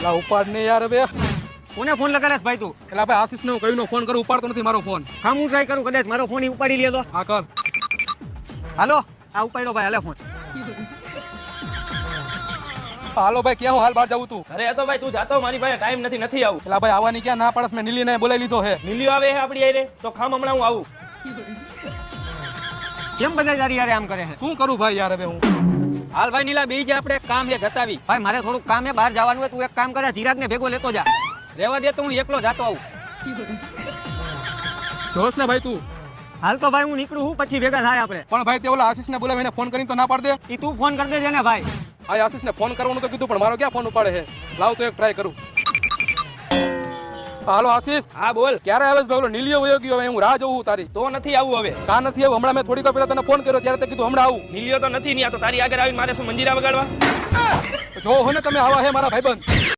લા ઉપાડ ને યાર બે. કોને ફોન લગાડેસ ભાઈ તું? એટલે ભાઈ આશીષ ને હું કહીનો ફોન કરું, ઉપાડતો નથી મારો ફોન. હા હું ટ્રાય કરું, કદાચ મારો ફોન ઉપાડી લે તો. હા કર. હાલો આ ઉપાડ્યો ભાઈ, હાલે ફોન. હાલો ભાઈ, ક્યાં હું હાલ બહાર જાઉં તું? અરે તો ભાઈ તું જાતો, મારી પાસે ટાઈમ નથી આવું. એટલે ભાઈ આવવાની ક્યાં ના પાડસ? મેં નીલીને બોલાવી લીધો હે. મિલ્યો આવે છે આપડી આરે તો ખામ હમણાં હું આવું. કેમ બધા જારી યાર આમ કરે છે? શું કરું ભાઈ યાર હવે હું? હાલ ભાઈ નીલા બેહી જા, આપણે એક કામ છે જતાવી. ભાઈ મારે થોડુંક કામ છે, બહાર જવાનું હોય. તું એક કામ કરે, ચિરાગ ને ભેગો લેતો જા. રહેવા દે તો હું એકલો જાતો આવું. જોશ ને ભાઈ તું. હાલ તો ભાઈ હું નીકળું હું, પછી ભેગા થાય આપણે. પણ ભાઈ તે ઓલા આશીષ ને બોલાવીને ફોન કરીને તો ના પાડ દે. ઈ તું ફોન કરી દેજે ને ભાઈ. આ આશીષ ને ફોન કરવાનું તો કીધું, પણ મારો ક્યાં ફોન ઉપાડે છે? લાવ તો એક ટ્રાય કરું. હાલો આશીષ. હા બોલ. ક્યારે આવે છે ભાઈ? ઓલો નીલિયો વયો ગયો, હવે હું રાહ જોઉં તારી. તો નથી આવું હવે. કા નથી આવું? હમણાં મેં થોડીક વાર પહેલા તને ફોન કર્યો ત્યારે તે કીધું હમણાં આવું. મિલ્યો તો નથી, નહીં આ તો તારી આગળ આવીને મારે શું મંજીરા વગાડવા? જો હો ને તમે આવા હે મારા ભાઈબંધ.